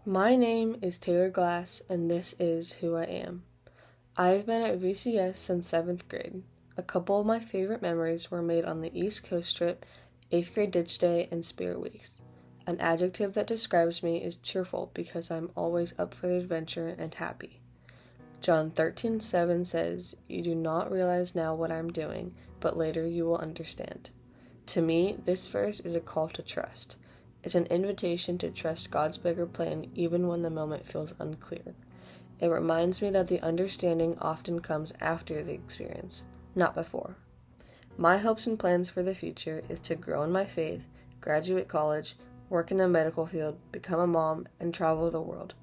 My name is Taylor Glass, and this is who I am. I've been at VCS since 7th grade. A couple of my favorite memories were made on the East Coast trip, 8th grade Ditch Day, and Spirit Weeks. An adjective that describes me is cheerful because I'm always up for the adventure and happy. John 13:7 says, "You do not realize now what I'm doing, but later you will understand." To me, this verse is a call to trust. It's an invitation to trust God's bigger plan even when the moment feels unclear. It reminds me that the understanding often comes after the experience, not before. My hopes and plans for the future is to grow in my faith, graduate college, work in the medical field, become a mom, and travel the world.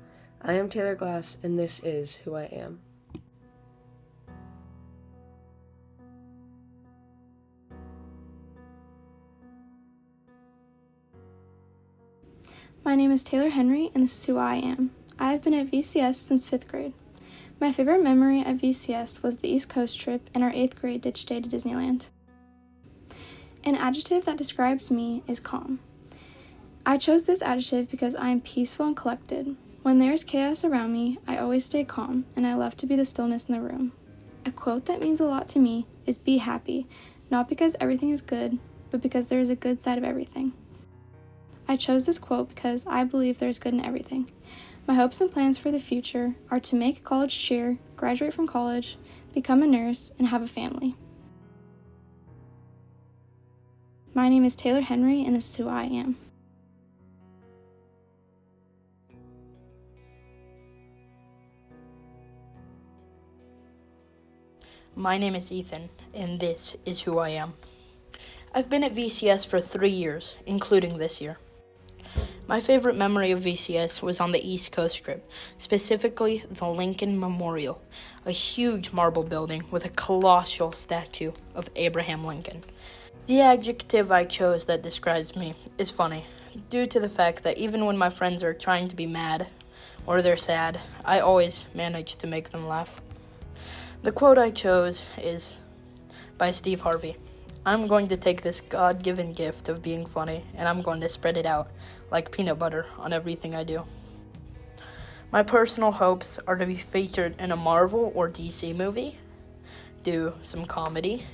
I am Taylor Glass, and this is who I am. My name is Taylor Henry, and this is who I am. I have been at VCS since 5th grade. My favorite memory at VCS was the East Coast trip and our 8th grade ditch day to Disneyland. An adjective that describes me is calm. I chose this adjective because I am peaceful and collected. When there is chaos around me, I always stay calm, and I love to be the stillness in the room. A quote that means a lot to me is "Be happy," not because everything is good, but because there is a good side of everything. I chose this quote because I believe there's good in everything. My hopes and plans for the future are to make college cheer, graduate from college, become a nurse, and have a family. My name is Taylor Henry, and this is who I am. My name is Ethan, and this is who I am. I've been at VCS for 3 years, including this year. My favorite memory of VCS was on the East Coast trip, specifically the Lincoln Memorial, a huge marble building with a colossal statue of Abraham Lincoln. The adjective I chose that describes me is funny, due to the fact that even when my friends are trying to be mad or they're sad, I always manage to make them laugh. The quote I chose is by Steve Harvey. "I'm going to take this God-given gift of being funny, and I'm going to spread it out like peanut butter on everything I do." My personal hopes are to be featured in a Marvel or DC movie, do some comedy,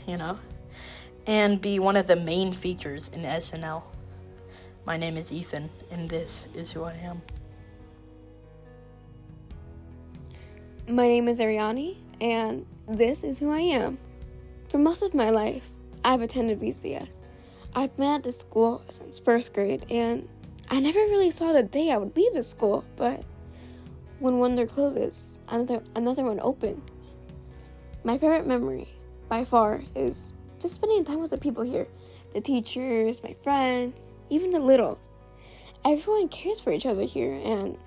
and be one of the main features in SNL. My name is Ethan, and this is who I am. My name is Ariani, and this is who I am. For most of my life, I've attended VCS. I've been at this school since 1st grade, and I never really saw the day I would leave the school, but when one door closes, another one opens. My favorite memory, by far, is just spending time with the people here. The teachers, my friends, even the littles. Everyone cares for each other here, and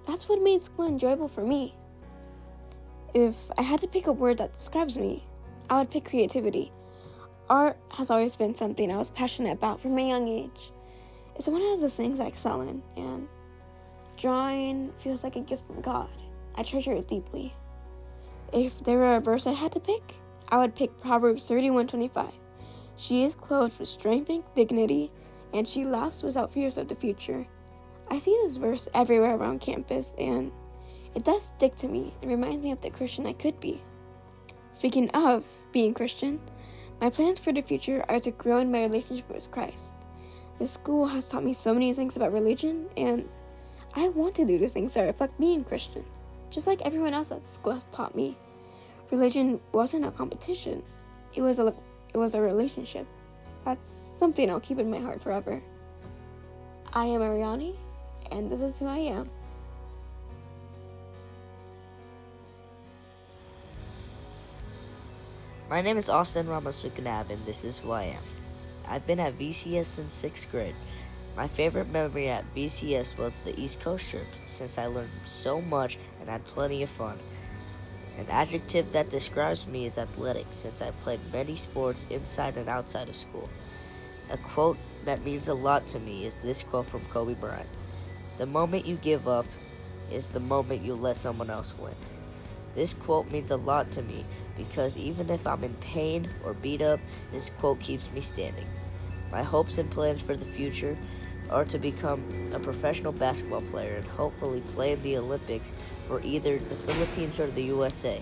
that's what made school enjoyable for me. If I had to pick a word that describes me, I would pick creativity. Art has always been something I was passionate about from a young age. It's one of those things I excel in, and drawing feels like a gift from God. I treasure it deeply. If there were a verse I had to pick, I would pick Proverbs 31:25. "She is clothed with strength and dignity, and she laughs without fears of the future." I see this verse everywhere around campus, and it does stick to me and reminds me of the Christian I could be. Speaking of being Christian, my plans for the future are to grow in my relationship with Christ. This school has taught me so many things about religion, and I want to do the things that reflect being Christian. Just like everyone else at the school has taught me, religion wasn't a competition. It was a relationship. That's something I'll keep in my heart forever. I am Ariani, and this is who I am. My name is Austin Ramos McNabb, and this is who I am. I've been at VCS since 6th grade. My favorite memory at VCS was the East Coast trip, since I learned so much and had plenty of fun. An adjective that describes me is athletic, since I played many sports inside and outside of school. A quote that means a lot to me is this quote from Kobe Bryant. "The moment you give up is the moment you let someone else win." This quote means a lot to me because even if I'm in pain or beat up, this quote keeps me standing. My hopes and plans for the future are to become a professional basketball player and hopefully play in the Olympics for either the Philippines or the USA.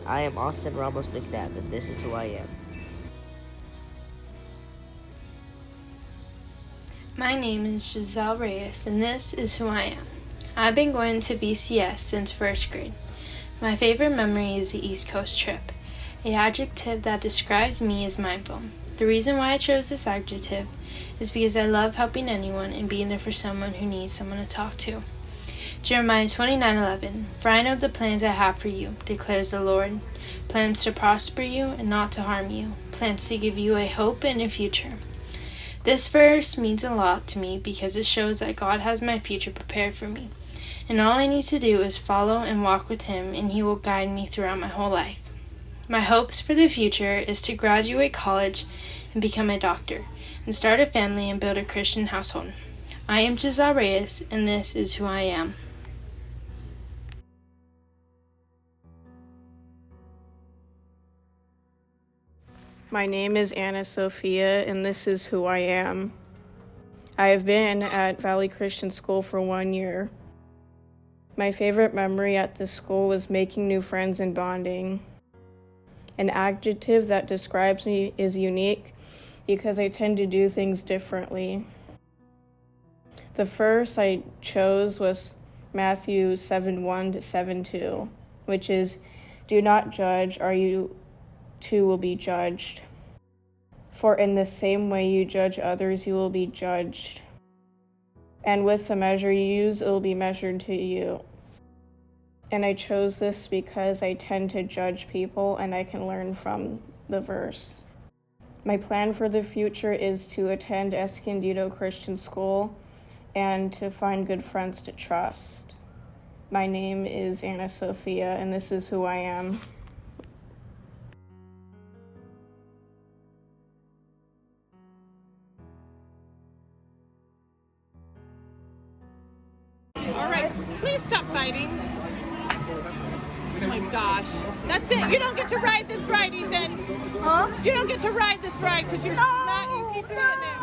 I am Austin Ramos McNabb, and this is who I am. My name is Giselle Reyes, and this is who I am. I've been going to VCS since first grade. My favorite memory is the East Coast trip. An adjective that describes me is mindful. The reason why I chose this adjective is because I love helping anyone and being there for someone who needs someone to talk to. Jeremiah 29:11. For I know the plans I have for you, declares the Lord. Plans to prosper you and not to harm you. Plans to give you a hope and a future. This verse means a lot to me because it shows that God has my future prepared for me. And all I need to do is follow and walk with Him, and He will guide me throughout my whole life. My hopes for the future is to graduate college and become a doctor, and start a family and build a Christian household. I am Giselle Reyes, and this is who I am. My name is Anna Sophia, and this is who I am. I have been at Valley Christian School for 1 year. My favorite memory at this school was making new friends and bonding. An adjective that describes me is unique because I tend to do things differently. The verse I chose was Matthew 7:1 to 7:2, which is, "Do not judge, or you too will be judged. For in the same way you judge others, you will be judged. And with the measure you use, it will be measured to you." And I chose this because I tend to judge people and I can learn from the verse. My plan for the future is to attend Escondido Christian School and to find good friends to trust. My name is Anna Sophia, and this is who I am. All right, please stop fighting. Oh my gosh. That's it. You don't get to ride this ride, Ethan. Huh? You don't get to ride this ride because you're not. You keep doing it.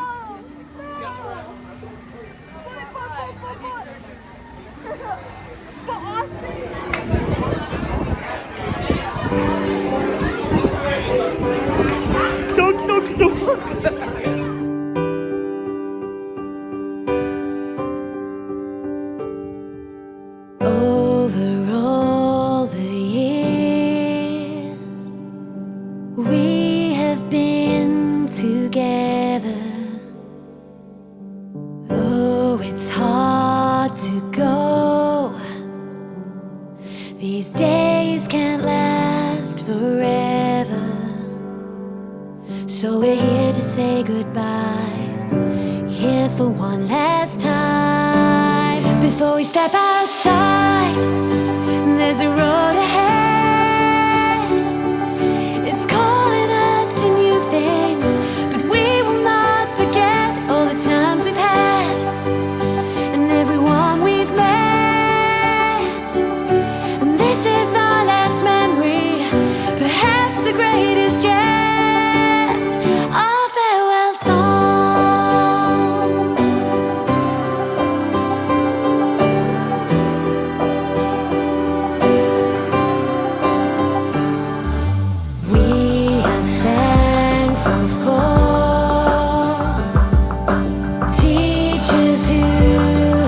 Don't so fuck. Over all the years we have been together, though it's hard to go, these days can't last forever. So we're here to say goodbye, here for one last time. Before we step outside, there's a road ahead. It's calling us to new things, but we will not forget all the times we've had and everyone we've met. And this is our last memory, perhaps the greatest yet. Our farewell song. We are thankful for teachers who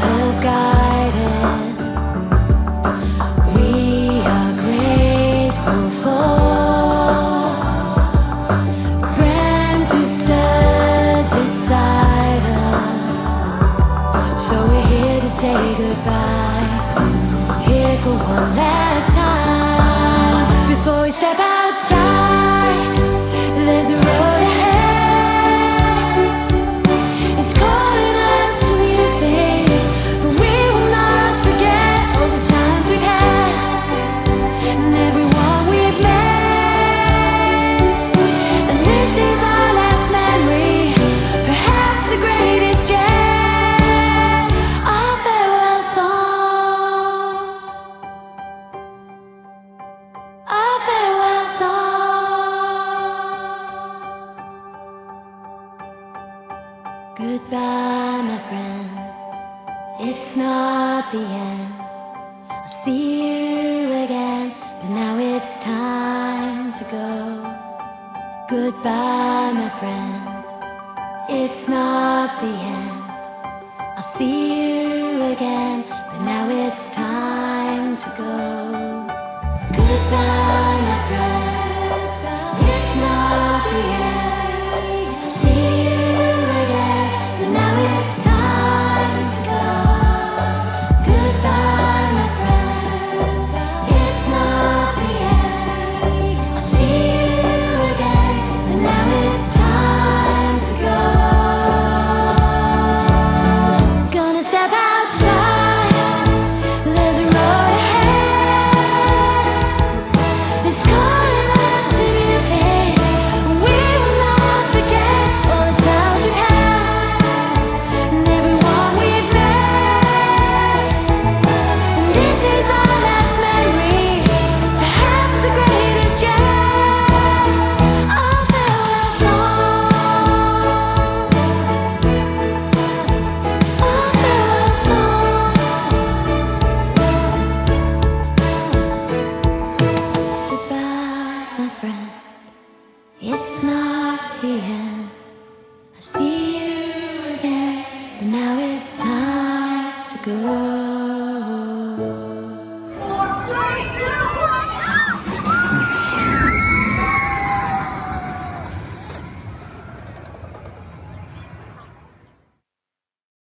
have guided. We are grateful for friends who stood beside us. So we're here to say goodbye, here for one last time. Before we step outside, there's a road ahead. It's calling us to new things, but we will not forget all the times we've had and everyone we've met. And this is our last memory, perhaps the greatest yet. Our farewell song. Our farewell song. the end. I'll see you again, but now it's time to go. Goodbye, my friend. It's not the end. I'll see you again, but now it's time to go. Goodbye, my friend. It's not the end. I'll see you again, but now it's time to go. Goodbye, my friend. It's not the end. I'll see you again, but now it's time to go. Gonna step outside. There's a road ahead. It's calling us to new things. We will not forget all the times we've had and everyone we've met. And this is our last memory, perhaps the greatest yet. Our farewell song. Our farewell song. Goodbye, my friend. It's not the end. I see you again, but now it's time to go.